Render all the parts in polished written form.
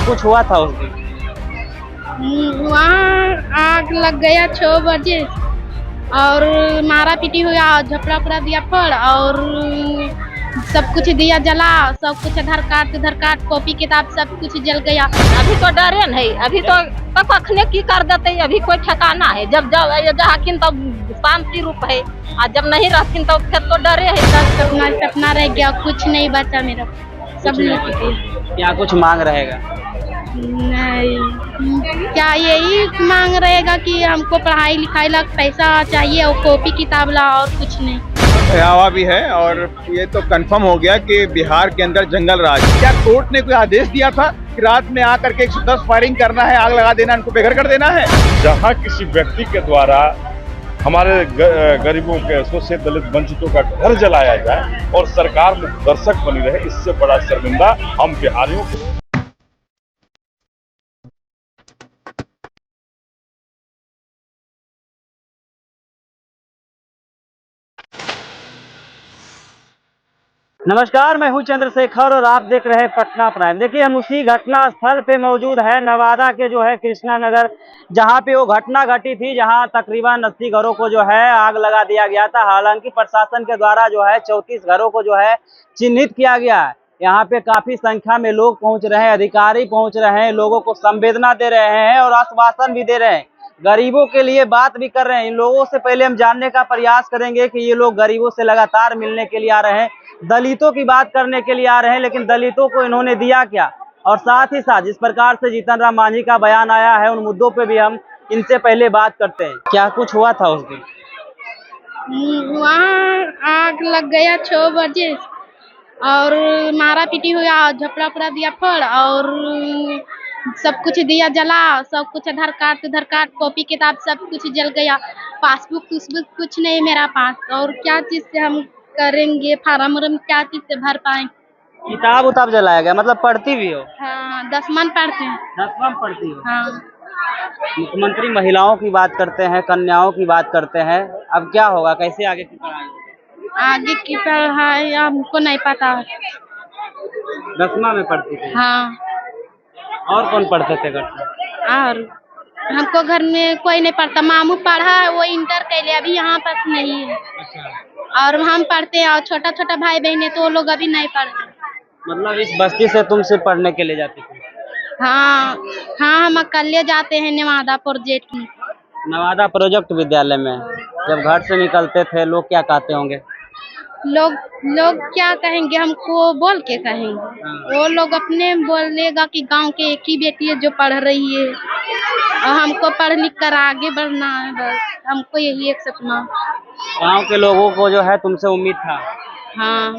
कुछ हुआ था उस दिन? वहाँ आग लग गया 6 बजे और मारा पीटी हुआ, झपड़ा उपड़ा दिया फोड़ और सब कुछ दिया जला, सब कुछ आधार कार्ड कॉपी किताब सब कुछ जल गया। अभी तो डरे नहीं, अभी तो कखने की कर देते, अभी कोई ठिकाना है। जब जहाकिन तब शांति रूप है, और जब नहीं रहती तो फिर तो डरे है। सब सपना रह गया, कुछ नहीं बचा मेरा, सब क्या कुछ मांग रहेगा? नहीं, क्या यही मांग रहेगा कि हमको पढ़ाई लिखाई ला पैसा चाहिए और कॉपी किताब ला, और कुछ नहीं। भयावह भी है और ये तो कंफर्म हो गया कि बिहार के अंदर जंगल राज। क्या कोर्ट ने कोई आदेश दिया था कि रात में आकर के 110 फायरिंग करना है, आग लगा देना, उनको बेघर कर देना है? जहां किसी व्यक्ति के द्वारा हमारे गरीबों के, शोषित दलित वंचितों का घर जलाया जाए और सरकार में दर्शक बनी रहे, इससे बड़ा शर्मिंदा हम बिहारियों को। नमस्कार, मैं हूं चंद्रशेखर और आप देख रहे हैं पटना प्राइम। देखिए, हम उसी घटना स्थल पे मौजूद है, नवादा के जो है कृष्णा नगर, जहां पे वो घटना घटी थी, जहां तकरीबन 80 घरों को जो है आग लगा दिया गया था। हालांकि प्रशासन के द्वारा जो है 34 घरों को जो है चिन्हित किया गया है। यहाँ पे काफी संख्या में लोग पहुंच रहे हैं, अधिकारी पहुंच रहे हैं, लोगों को संवेदना दे रहे हैं और आश्वासन भी दे रहे हैं, गरीबों के लिए बात भी कर रहे हैं। इन लोगों से पहले हम जानने का प्रयास करेंगे कि ये लोग गरीबों से लगातार मिलने के लिए आ रहे हैं, दलितों की बात करने के लिए आ रहे हैं, लेकिन दलितों को इन्होंने दिया क्या? और साथ ही साथ जिस प्रकार से जीतन राम मांझी का बयान आया है, उन मुद्दों पे भी हम इनसे पहले बात करते हैं। क्या कुछ हुआ था उस दिन? वहाँ आग लग गया 6 बजे और मारा पीटी हुआ, झपड़ा उपड़ा दिया फोड़ और सब कुछ दिया जला, सब कुछ आधार कार्ड कॉपी किताब सब कुछ जल गया। पासबुक कुछ नहीं मेरा पास, और क्या चीज से हम करेंगे, फार्म क्या चीज से भर पाएंगे? किताब उताब जलाया गया, मतलब पढ़ती भी हो? हाँ, 10वीं पढ़ते हैं। 10वीं पढ़ती हो? हाँ। मुख्यमंत्री महिलाओं की बात करते हैं, कन्याओं की बात करते हैं, अब क्या होगा, कैसे आगे की पढ़ाई होगी? आगे की पढ़ाई हमको नहीं पता। 10वीं में पढ़ती थी? हाँ। और कौन पढ़ते थे घर में? और हमको घर में कोई नहीं पढ़ता, मामू पढ़ा है, वो इंटर कर लिया, अभी यहाँ पास नहीं है। अच्छा। और हम पढ़ते हैं, और छोटा छोटा भाई बहन है तो वो लोग अभी नहीं पढ़ते। मतलब इस बस्ती से तुम सिर्फ पढ़ने के लिए जाती थी? हाँ हाँ, हम अकेले जाते हैं नवादा प्रोजेक्ट में। नवादा प्रोजेक्ट विद्यालय में जब घर से निकलते थे, लोग क्या कहते होंगे? लोग क्या कहेंगे, हमको बोल के कहेंगे। वो लोग अपने बोलेगा कि गांव के एक ही बेटी है जो पढ़ रही है और हमको पढ़ लिख कर आगे बढ़ना है, बस हमको यही एक सपना। गांव के लोगों को जो है तुमसे उम्मीद था? हाँ,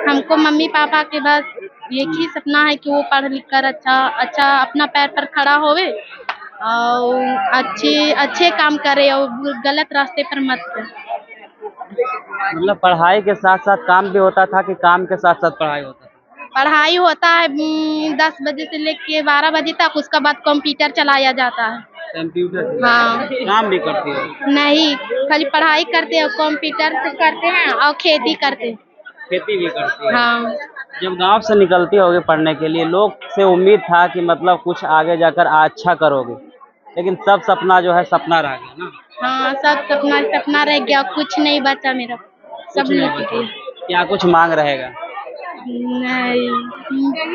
हमको मम्मी पापा के बस एक ही सपना है कि वो पढ़ लिख कर अच्छा अपना पैर पर खड़ा होवे और अच्छे काम करे और गलत रास्ते पर मत करे। मतलब पढ़ाई के साथ साथ काम भी होता था कि काम के साथ साथ पढ़ाई होता था? पढ़ाई होता है 10 बजे से लेके 12 बजे तक, उसका बाद कंप्यूटर चलाया जाता है। कंप्यूटर? हाँ। काम भी करती हो? नहीं, खाली पढ़ाई करते हैं, कंप्यूटर से करते हैं और खेती करते हैं। खेती भी करती है? हाँ। जब गांव से निकलती होगी पढ़ने के लिए, लोग से उम्मीद था कि मतलब कुछ आगे जाकर अच्छा करोगे, लेकिन सब सपना जो है सपना रह गया ना? हाँ, सब सपना रह गया, कुछ नहीं बचा मेरा, सब लूट गया। क्या कुछ मांग रहेगा? नहीं,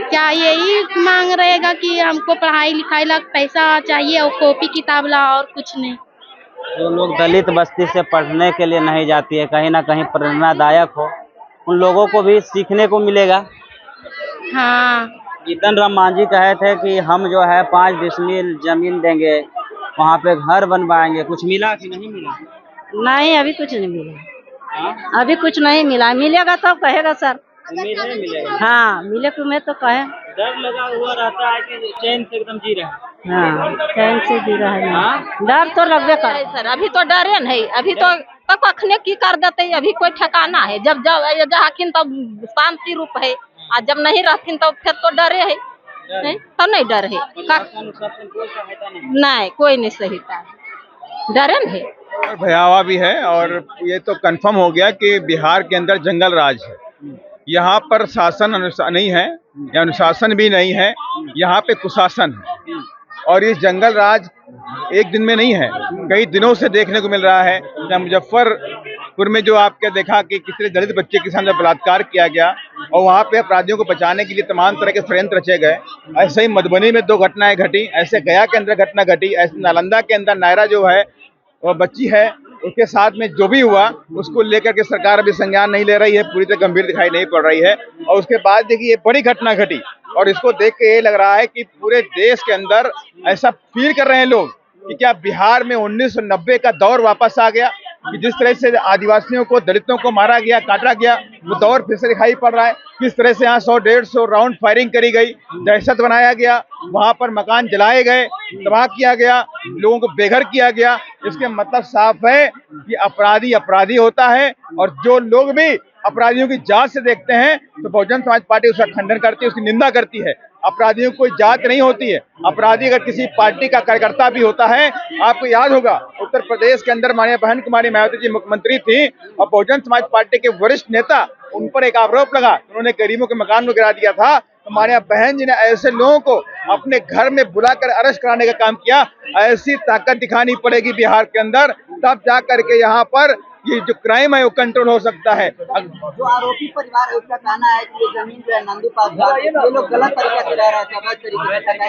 क्या यही मांग रहेगा कि हमको पढ़ाई लिखाई ला पैसा चाहिए और कॉपी किताब ला, और कुछ नहीं। जो लोग दलित बस्ती से पढ़ने के लिए नहीं जाती है, कहीं ना कहीं प्रेरणादायक हो, उन लोगों को भी सीखने को मिलेगा। हाँ। जीतन राम मांझी कहे थे कि हम जो है 5 डिसमिल जमीन देंगे, वहाँ पे घर बनवाएंगे, कुछ मिला कि नहीं मिला? नहीं, अभी कुछ नहीं मिला। हाँ? अभी कुछ नहीं मिला, मिलेगा तो कहेगा सर। उम्मीद नहीं मिलेगा? हाँ, मिले को मैं तो कहे। डर लगा हुआ रहता है कि चैन से एकदम जी रहे हैं? हाँ, चैन से जी रहा है। हाँ? डर तो लगबे करे सर, अभी तो डरे नहीं, अभी तो कखने की कर देते, अभी कोई ठिकाना है। जब जहाकिन तब शांति रूप है, और जब नहीं रहती तो फिर तो डरे है, तो नहीं डर है। नहीं, कोई नहीं सहीता, डरे नहीं। भयावह भी है और ये तो कंफर्म हो गया कि बिहार के अंदर जंगल राज है। यहाँ पर शासन नहीं है, या अनुशासन भी नहीं है, यहाँ पे कुशासन है। और ये जंगल राज एक दिन में नहीं है, कई दिनों से देखने को मिल रहा है। जहाँ मुजफ्फरपुर में जो आपके देखा कि किसी दलित बच्चे के सामने बलात्कार किया गया और वहाँ पे अपराधियों को बचाने के लिए तमाम तरह के षड्यंत्र रचे गए। ऐसे ही मधुबनी में 2 घटनाएं घटी, ऐसे गया के अंदर घटना घटी, ऐसे नालंदा के अंदर नायरा जो है वो बच्ची है, उसके साथ में जो भी हुआ उसको लेकर के सरकार अभी संज्ञान नहीं ले रही है, पूरी तरह गंभीर दिखाई नहीं पड़ रही है। और उसके बाद देखिए ये बड़ी घटना घटी और इसको देख के ये लग रहा है कि पूरे देश के अंदर ऐसा फील कर रहे हैं लोग कि क्या बिहार में 1990 का दौर वापस आ गया, कि जिस तरह से आदिवासियों को, दलितों को मारा गया, काटा गया, वो दौर फिर से दिखाई पड़ रहा है। किस तरह से यहाँ 100-150 राउंड फायरिंग करी गई, दहशत बनाया गया, वहां पर मकान जलाए गए, तबाह किया गया, लोगों को बेघर किया गया। इसके मतलब साफ है कि अपराधी अपराधी होता है और जो लोग भी अपराधियों की जांच से देखते हैं तो बहुजन समाज पार्टी उसका खंडन करती है, उसकी निंदा करती है। अपराधियों को जांच नहीं होती है। अपराधी अगर किसी पार्टी का कार्यकर्ता भी होता है, आपको याद होगा उत्तर प्रदेश के अंदर माननीय बहन कुमारी मायावती जी मुख्यमंत्री थी और बहुजन समाज पार्टी के वरिष्ठ नेता, उन पर एक आरोप लगा, उन्होंने गरीबों के मकान को गिरा दिया था। तो माननीय बहन जी ने ऐसे लोगों को अपने घर में बुलाकर अरेस्ट कराने का काम किया। ऐसी ताकत दिखानी पड़ेगी बिहार के अंदर, तब जा करके यहाँ पर ये जो क्राइम है वो कंट्रोल हो सकता है। जो आरोपी परिवार है उसका कहना है कि ये जमीन जो है नंदू पासवान, ये लोग गलत तरीके से रह रहे थे, अवैध तरीके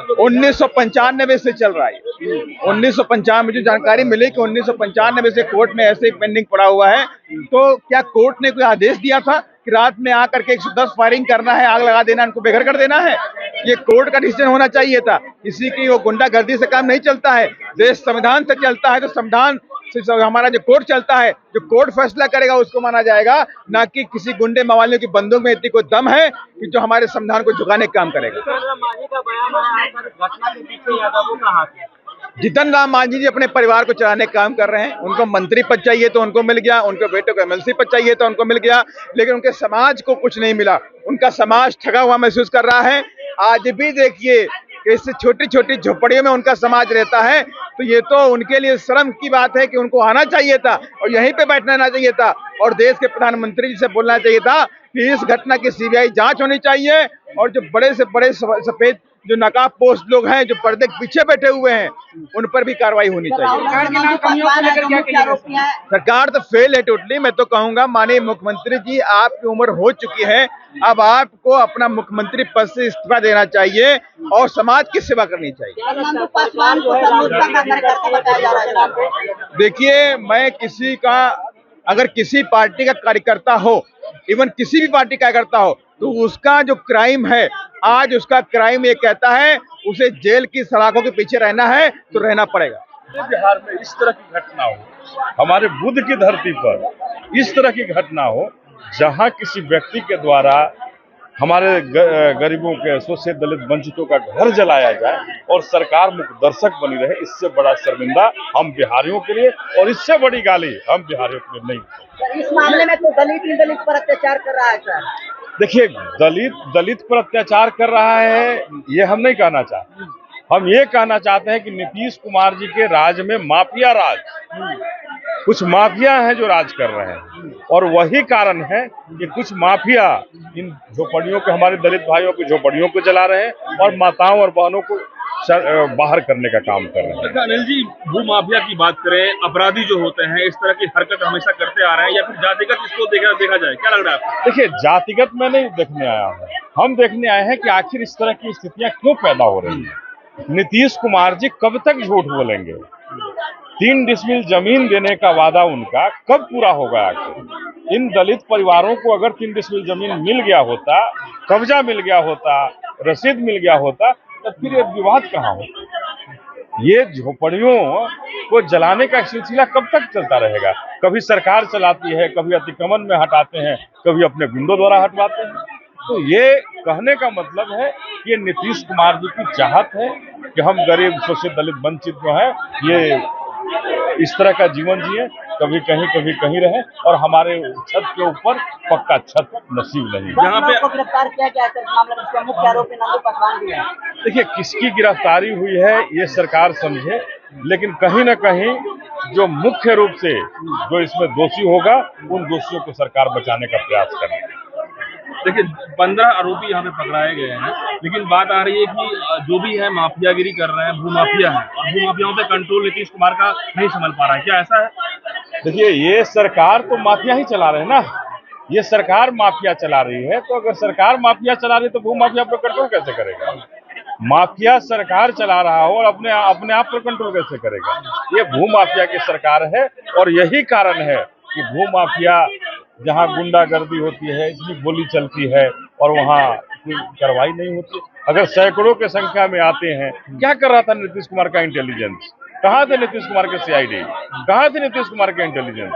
से। 1995 से चल रहा है। 1995 में जो जानकारी मिली कि 1995 से कोर्ट में ऐसे ही पेंडिंग पड़ा हुआ है। तो क्या कोर्ट ने कोई आदेश दिया था कि रात में आकर के 110 फायरिंग करना है, आग लगा देना, उनको बेघर कर देना है? ये कोर्ट का डिसीजन होना चाहिए था। किसी की वो गुंडागर्दी से काम नहीं चलता है, देश संविधान से चलता है। तो संविधान हमारा जो कोर्ट चलता है, जो कोर्ट फैसला करेगा उसको माना जाएगा, ना कि किसी गुंडे मवालियों की बंदूक में इतनी कोई दम है कि जो हमारे संविधान को झुकाने का काम करेगा। जितन राम मांझी जी अपने परिवार को चलाने का काम कर रहे हैं। उनको मंत्री पद चाहिए तो उनको मिल गया, उनके बेटे को एमएलसी पद चाहिए तो उनको मिल गया, लेकिन उनके समाज को कुछ नहीं मिला। उनका समाज ठगा हुआ महसूस कर रहा है। आज भी देखिए इस छोटी छोटी झोपड़ियों में उनका समाज रहता है, तो ये तो उनके लिए शर्म की बात है कि उनको आना चाहिए था और यहीं पे बैठना चाहिए था और देश के प्रधानमंत्री जी से बोलना चाहिए था कि इस घटना की सीबीआई जांच होनी चाहिए और जो बड़े से बड़े सफेद जो नकाब पोस्ट लोग हैं, जो पर्दे के पीछे बैठे हुए हैं, उन पर भी कार्रवाई होनी चाहिए। सरकार तो फेल है टोटली। मैं तो कहूंगा माननीय मुख्यमंत्री जी, आपकी उम्र हो चुकी है, अब आपको अपना मुख्यमंत्री पद से इस्तीफा देना चाहिए और समाज की सेवा करनी चाहिए। देखिए, मैं किसी का, अगर किसी पार्टी का कार्यकर्ता हो, इवन किसी भी पार्टी का कार्यकर्ता हो, तो उसका जो क्राइम है, आज उसका क्राइम ये कहता है उसे जेल की सलाखों के पीछे रहना है तो रहना पड़ेगा। बिहार में इस तरह की घटना हो, हमारे बुद्ध की धरती पर इस तरह की घटना हो, जहां किसी व्यक्ति के द्वारा हमारे गरीबों के, शोषित दलित वंचितों का घर जलाया जाए और सरकार मुख्य दर्शक बनी रहे, इससे बड़ा शर्मिंदा हम बिहारियों के लिए और इससे बड़ी गाली हम बिहारियों के लिए नहीं। इस मामले में तो दलित पर अत्याचार कर रहा है सर। देखिए, दलित पर अत्याचार कर रहा है ये हम नहीं कहना चाहते। हम ये कहना चाहते हैं कि नीतीश कुमार जी के राज में माफिया राज, कुछ माफिया हैं जो राज कर रहे हैं और वही कारण है कि कुछ माफिया इन झोपड़ियों के, हमारे दलित भाइयों की झोपड़ियों को जला रहे हैं और माताओं और बहनों को बाहर करने का काम कर रहे हैं। अनिल जी, भू माफिया की बात करें, अपराधी जो होते हैं इस तरह की हरकत हमेशा करते आ रहे हैं, या फिर जातिगत इसको देखा जाए, क्या लग रहा है आपको? देखिए, जातिगत मैं नहीं देखने आया हूँ, हम देखने आए हैं कि आखिर इस तरह की स्थितियां क्यों पैदा हो रही है। नीतीश कुमार जी कब तक झूठ बोलेंगे? 3 डिसमिल जमीन देने का वादा उनका कब पूरा होगा? आखिर इन दलित परिवारों को अगर 3 डिसमिल जमीन मिल गया होता, कब्जा मिल गया होता, रसीद मिल गया होता, तो फिर ये विवाद कहाँ होता? ये झोपड़ियों को जलाने का सिलसिला कब तक चलता रहेगा? कभी सरकार चलाती है, कभी अतिक्रमण में हटाते हैं, कभी अपने गुंडों द्वारा हटवाते हैं। तो ये कहने का मतलब है कि ये नीतीश कुमार जी की चाहत है कि हम गरीब, शोषित, दलित, वंचित जो है ये इस तरह का जीवन जिए, कभी कहीं रहे और हमारे छत के ऊपर पक्का छत नसीब नहीं। यहाँ पे गिरफ्तार किया गया है मामले, मुख्य आरोपी नंदू पासवान भी है। देखिए, किसकी गिरफ्तारी हुई है ये सरकार समझे, लेकिन कहीं न कहीं जो मुख्य रूप से जो इसमें दोषी होगा, उन दोषियों को सरकार बचाने का प्रयास करेगी। देखिए 15 आरोपी यहाँ पे पकड़ाए गए हैं, लेकिन बात आ रही है कि जो भी है माफियागिरी कर रहे हैं, भूमाफिया है और भूमाफियाओं पे कंट्रोल नीतीश कुमार का नहीं संभल पा रहा है, क्या ऐसा है? देखिए, ये सरकार तो माफिया ही चला रहे हैं ना, ये सरकार माफिया चला रही है, तो अगर सरकार माफिया चला रही है तो भूमाफिया पर कंट्रोल कैसे करेगा? माफिया सरकार चला रहा हो और अपने आप पर कंट्रोल कैसे करेगा? ये भूमाफिया की सरकार है और यही कारण है कि भूमाफिया जहां गुंडागर्दी होती है, इतनी गोली चलती है और वहां कोई कार्रवाई नहीं होती। अगर सैकड़ों की संख्या में आते हैं, क्या कर रहा था नीतीश कुमार का इंटेलिजेंस? कहाँ थे नीतीश कुमार के सीआईडी? कहाँ थे नीतीश कुमार के इंटेलिजेंस?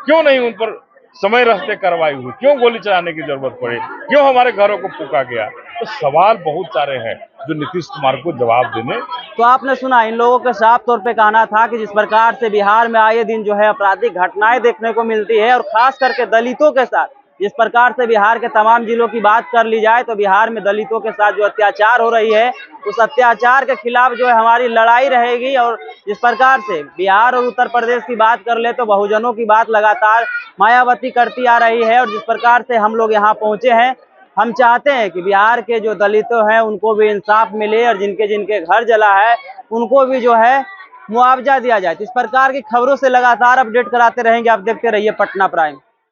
क्यों नहीं उन पर समय रहते कार्रवाई हुई? क्यों गोली चलाने की जरूरत पड़ी? क्यों हमारे घरों को फूका गया? तो सवाल बहुत सारे हैं जो नीतीश कुमार को जवाब देने। तो आपने सुना, इन लोगों का साफ तौर पे कहना था कि जिस प्रकार से बिहार में आए दिन जो है आपराधिक घटनाएं देखने को मिलती है और खास करके दलितों के साथ, जिस प्रकार से बिहार के तमाम जिलों की बात कर ली जाए तो बिहार में दलितों के साथ जो अत्याचार हो रही है, उस अत्याचार के खिलाफ जो है हमारी लड़ाई रहेगी। और जिस प्रकार से बिहार और उत्तर प्रदेश की बात कर ले तो बहुजनों की बात लगातार मायावती करती आ रही है। और जिस प्रकार से हम लोग यहाँ पहुंचे हैं, हम चाहते हैं कि बिहार के जो दलितों हैं उनको भी इंसाफ मिले और जिनके जिनके घर जला है उनको भी जो है मुआवजा दिया जाए। इस प्रकार की खबरों से लगातार अपडेट कराते रहेंगे। आप देखते रहिए पटना प्राइम।